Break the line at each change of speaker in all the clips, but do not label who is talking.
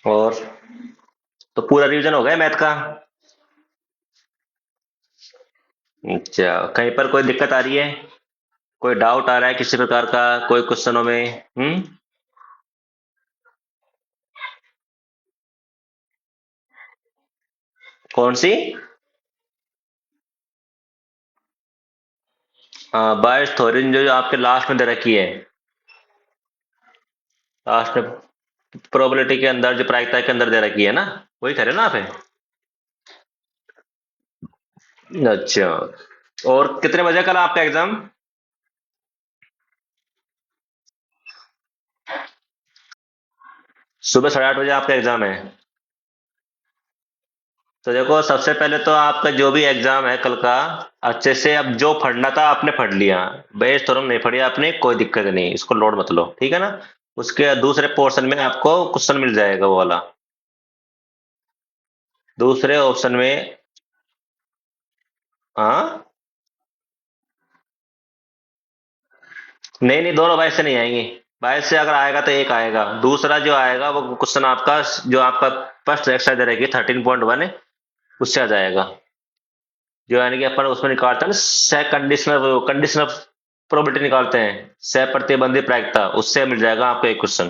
और तो पूरा रिवीजन हो गया मैथ का? अच्छा, कहीं पर कोई दिक्कत आ रही है? कोई डाउट आ रहा है किसी प्रकार का? कोई क्वेश्चनों में? कौन सी? बायस थ्योरम जो आपके लास्ट में दे रखी है। लास्ट में प्रोबेबिलिटी के अंदर, जो प्रायिकता के अंदर दे रखी है ना, वही करे ना आप? अच्छा। और कितने बजे कल आपका एग्जाम? सुबह 8:30 बजे आपका एग्जाम है? तो देखो, सबसे पहले तो आपका जो भी एग्जाम है कल का, अच्छे से अब जो पढ़ना था आपने पढ़ लिया। बेस थ्योरम नहीं पढ़ी आपने, कोई दिक्कत नहीं, इसको लोड मत लो, ठीक है ना? उसके दूसरे पोर्शन में आपको क्वेश्चन मिल जाएगा वो वाला। दूसरे ऑप्शन में। हाँ। नहीं नहीं, दोनों बाइस से नहीं आएंगे। बाइस से अगर आएगा तो एक आएगा, दूसरा जो आएगा वो क्वेश्चन आपका, जो आपका फर्स्ट एक्सरसाइज दे रहेगी 13.1 है, उससे आ जाएगा। जो यानी कि अपन उसमें निकालते हैं ना, से कंडीशनल कंडीशनल प्रोबेबिलिटी निकालते हैं, से प्रतिबंधित प्रायिकता, उससे मिल जाएगा आपको एक क्वेश्चन।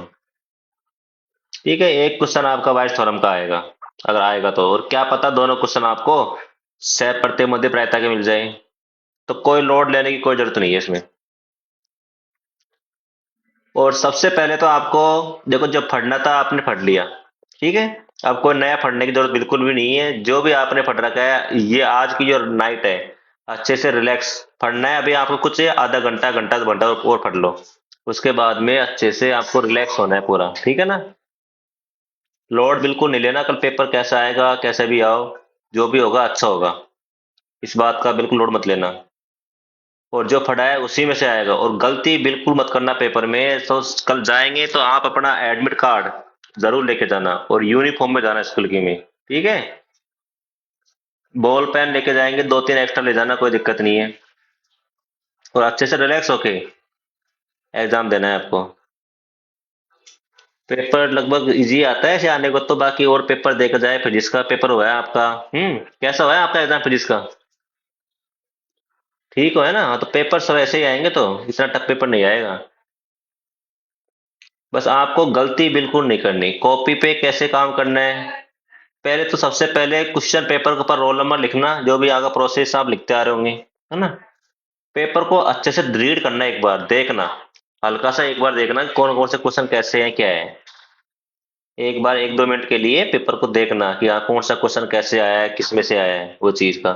ठीक है, एक क्वेश्चन आपका बाइस थ्योरम का आएगा, अगर आएगा तो। और क्या पता दोनों क्वेश्चन आपको से प्रतिबंधित प्रायिकता के मिल जाए। तो कोई लोड लेने की कोई जरूरत नहीं है इसमें। और सबसे पहले तो आपको, देखो, जब पढ़ना था आपने पढ़ लिया, ठीक है? अब कोई नया पढ़ने की जरूरत बिल्कुल भी नहीं है, जो भी आपने पढ़ रखा है, ये आज की जो नाइट है, अच्छे से रिलैक्स पढ़ना है। अभी आपको कुछ आधा घंटा, घंटा 2 घंटा और पढ़ लो, उसके बाद में अच्छे से आपको रिलैक्स होना है पूरा, ठीक है ना? लोड बिल्कुल नहीं लेना, कल पेपर कैसा आएगा कैसे भी आओ, जो भी होगा अच्छा होगा, इस बात का बिल्कुल लोड मत लेना। और जो पढ़ा है उसी में से आएगा, और गलती बिल्कुल मत करना पेपर में। तो कल जाएंगे तो आप अपना एडमिट कार्ड जरूर लेके जाना, और यूनिफॉर्म में जाना स्कूल की में, ठीक है? बॉल पेन लेके जाएंगे, 2-3 एक्स्ट्रा ले जाना, कोई दिक्कत नहीं है। और अच्छे से रिलैक्स होके एग्जाम देना है आपको। पेपर लगभग इजी आता है ऐसे आने को तो, बाकी और पेपर देखा जाए, फिजिक्स का पेपर हुआ है आपका। कैसा हुआ है आपका एग्जाम फिजिक्स का? ठीक हो है ना? हाँ, तो पेपर सब ऐसे ही आएंगे, तो इतना टफ पेपर नहीं आएगा। बस आपको गलती बिल्कुल नहीं करनी, कॉपी पे कैसे काम करना है। पहले तो सबसे पहले क्वेश्चन पेपर के ऊपर रोल नंबर लिखना, जो भी आगे प्रोसेस आप लिखते आ रहे होंगे, है ना? पेपर को अच्छे से रीड करना, एक बार देखना, हल्का सा एक बार देखना कि कौन कौन से क्वेश्चन कैसे हैं, क्या है। एक बार 1-2 मिनट के लिए पेपर को देखना कि हाँ, कौन सा क्वेश्चन कैसे आया है, किस में से आया है वो चीज का।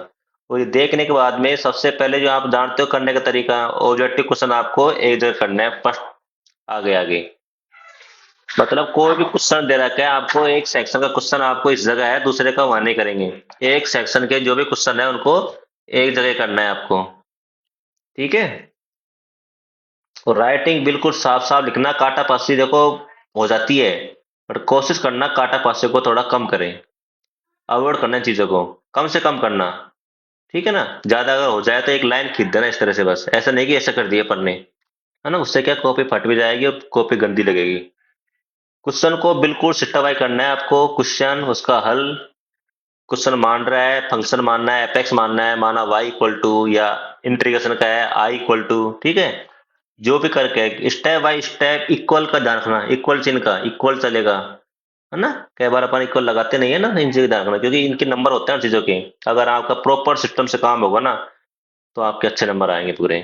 और ये देखने के बाद में सबसे पहले जो आप जानते हो करने का तरीका, ऑब्जेक्टिव क्वेश्चन आपको एक जगह करना है फर्स्ट, आगे आगे। मतलब कोई भी क्वेश्चन दे रखा है आपको, एक सेक्शन का क्वेश्चन आपको इस जगह है, दूसरे का वहां नहीं करेंगे। एक सेक्शन के जो भी क्वेश्चन है उनको एक जगह करना है आपको, ठीक है? और राइटिंग बिल्कुल साफ साफ लिखना, काटा पासी देखो हो जाती है, पर कोशिश करना काटा पासे को थोड़ा कम करें, अवॉइड करना इन चीजों को, कम से कम करना, ठीक है ना? ज्यादा अगर हो जाए तो एक लाइन खींच देना इस तरह से, बस ऐसा नहीं कि ऐसा कर दिया पढ़ने, है ना? उससे क्या, कॉपी फट भी जाएगी और कॉपी गंदी लगेगी। क्वेश्चन को बिल्कुल सिस्टमाइज करना है आपको, क्वेश्चन उसका हल, क्वेश्चन मान रहा है, फंक्शन मानना है, एपेक्स मानना है, माना y इक्वल टू, या इंटीग्रेशन का है i इक्वल टू, ठीक है? जो भी करके स्टेप बाय स्टेप इक्वल का ध्यान रखना, इक्वल चिन्ह का इक्वल चलेगा, है ना? कई बार अपन इक्वल लगाते नहीं है ना, इन चीज का ध्यान रखना, क्योंकि इनके नंबर होते हैं उन चीजों के। अगर आपका प्रॉपर सिस्टम से काम होगा ना, तो आपके अच्छे नंबर आएंगे पूरे।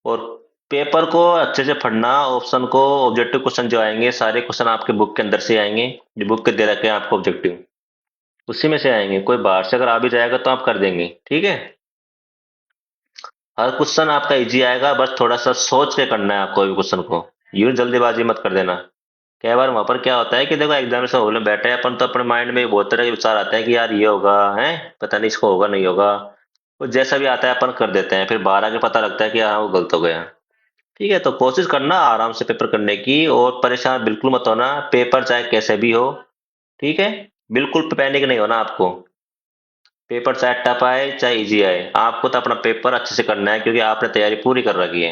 और पेपर को अच्छे से पढ़ना, ऑप्शन को, ऑब्जेक्टिव क्वेश्चन जो आएंगे सारे क्वेश्चन आपके बुक के अंदर से आएंगे, जो बुक के दे रखे हैं आपको ऑब्जेक्टिव, उसी में से आएंगे। कोई बाहर से अगर आ भी जाएगा तो आप कर देंगे, ठीक है? हर क्वेश्चन आपका इजी आएगा, बस थोड़ा सा सोच के करना है आपको भी क्वेश्चन को, यूं जल्दीबाजी मत कर देना। कई बार वहां पर क्या होता है कि देखो, एग्जामिनेशन हॉल में बैठे हैं अपन, तो अपने माइंड में बहुत तरह के विचार आते हैं कि यार ये होगा है, पता नहीं इसको होगा नहीं होगा, वो जैसा भी आता है अपन कर देते हैं, फिर बाहर आके पता लगता है कि हाँ वो गलत हो गया। ठीक है, तो कोशिश करना आराम से पेपर करने की, और परेशान बिल्कुल मत होना, पेपर चाहे कैसे भी हो, ठीक है? बिल्कुल पैनिक नहीं होना आपको। पेपर चाहे टफ आए चाहे इजी आए, आपको तो अपना पेपर अच्छे से करना है, क्योंकि आपने तैयारी पूरी कर रखी है।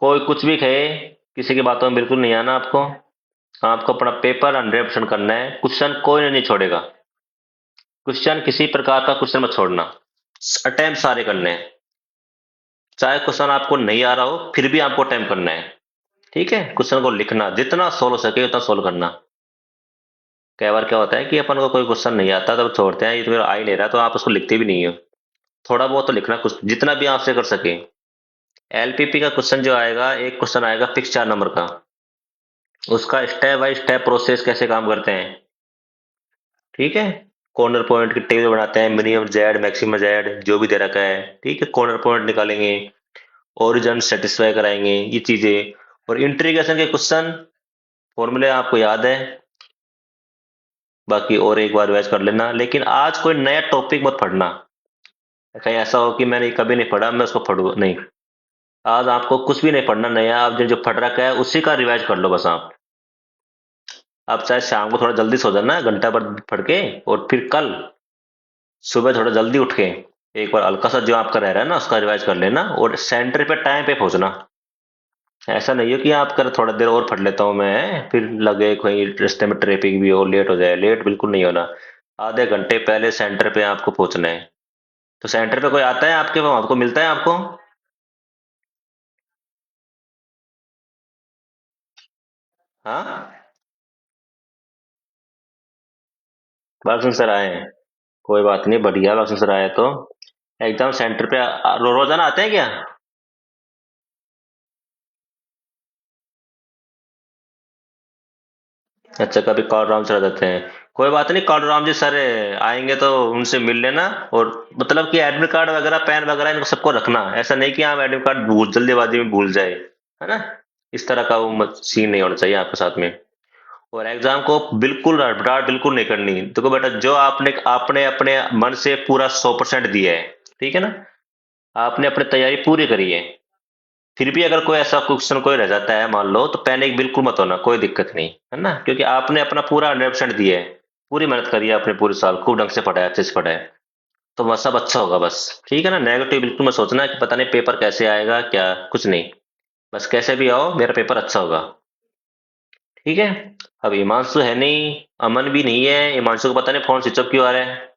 कोई कुछ भी कहे, किसी की बातों में बिल्कुल नहीं आना आपको। आपको अपना पेपर 100% करना है, क्वेश्चन कोई नहीं छोड़ेगा। क्वेश्चन किसी प्रकार का क्वेश्चन मत छोड़ना, अटेम्प्ट सारे करने हैं। चाहे क्वेश्चन आपको नहीं आ रहा हो, फिर भी आपको अटेम्प्ट करना है। ठीक है, क्वेश्चन को लिखना, जितना सोल्व हो सके उतना सोल्व करना। कई बार क्या होता है कि अपन को कोई क्वेश्चन नहीं आता तब छोड़ते हैं, ये तो मेरा आ ही नहीं रहा, तो आप उसको लिखते भी नहीं हो। थोड़ा बहुत तो लिखना, कुछ जितना भी आपसे कर सके। एलपीपी का क्वेश्चन जो आएगा, एक क्वेश्चन आएगा फिक्स 4 नंबर का, उसका स्टेप बाय स्टेप प्रोसेस कैसे काम करते हैं। ठीक है, कॉर्नर पॉइंट की टेबल बनाते हैं, मिनिमम जेड मैक्सिमम जेड जो भी दे रखा है। ठीक है, कॉर्नर पॉइंट निकालेंगे, ओरिजिन सेटिस्फाई कराएंगे, ये चीजें। और इंटीग्रेशन के क्वेश्चन फॉर्मूले आपको याद है, बाकी और एक बार रिवाइज कर लेना। लेकिन आज कोई नया टॉपिक मत पढ़ना, कहीं ऐसा हो कि मैंने कभी नहीं पढ़ा मैं उसको पढ़ूँ नहीं। आज आपको कुछ भी नहीं पढ़ना नया, आप जो जो पढ़ रखा है उसी का रिवाइज कर लो बस। आप चाहे शाम को थोड़ा जल्दी सो जाना, घंटा भर पढ़ के, और फिर कल सुबह थोड़ा जल्दी उठ के एक बार हल्का सा जो आपका रह रहा है ना उसका रिवाइज कर लेना, और सेंटर पे टाइम पे पहुंचना। ऐसा नहीं हो कि आप कर थोड़ा देर और पढ़ लेता हूँ मैं, फिर लगे कहीं रास्ते में ट्रैफिक भी हो, लेट हो जाए। लेट बिल्कुल नहीं होना, आधे घंटे पहले सेंटर पे आपको पहुंचना है। तो सेंटर पे कोई आता है आपके वहां, आपको मिलता है आपको? हाँ, बालसन सर आए हैं, कोई बात नहीं, बढ़िया। बालसन सर आए तो एकदम सेंटर पे रोजाना आते हैं क्या? अच्छा, कभी कॉल राम चला जाते हैं। कोई बात नहीं, कॉल राम जी सर आएंगे तो उनसे मिल लेना। और मतलब कि एडमिट कार्ड वगैरह, पैन वगैरह इनको सबको रखना, ऐसा नहीं कि आप एडमिट कार्ड भूल जल्दीबाजी में भूल जाए, है ना। इस तरह का वो सीन नहीं होना चाहिए आपके साथ में। और एग्जाम को बिल्कुल हड़बड़ाहट बिल्कुल नहीं करनी। देखो बेटा, जो आपने आपने अपने मन से पूरा 100% दिया है, ठीक है ना, आपने अपनी तैयारी पूरी करी है, फिर भी अगर कोई ऐसा क्वेश्चन कोई रह जाता है मान लो, तो पैनिक बिल्कुल मत होना, कोई दिक्कत नहीं है ना, क्योंकि आपने अपना पूरा 100% दिया है। पूरी मेहनत करी है आपने, पूरे साल खूब ढंग से पढ़ा है, अच्छे से पढ़ा है। तो बस सब अच्छा होगा बस। ठीक है ना, नेगेटिव बिल्कुल मत सोचना कि पता नहीं पेपर कैसे आएगा, क्या कुछ नहीं। बस कैसे भी आओ, मेरा पेपर अच्छा होगा। ठीक है। अब हिमांशु है नहीं, अमन भी नहीं है, हिमांशु को पता नहीं फोन स्विच ऑफ क्यों आ रहा है।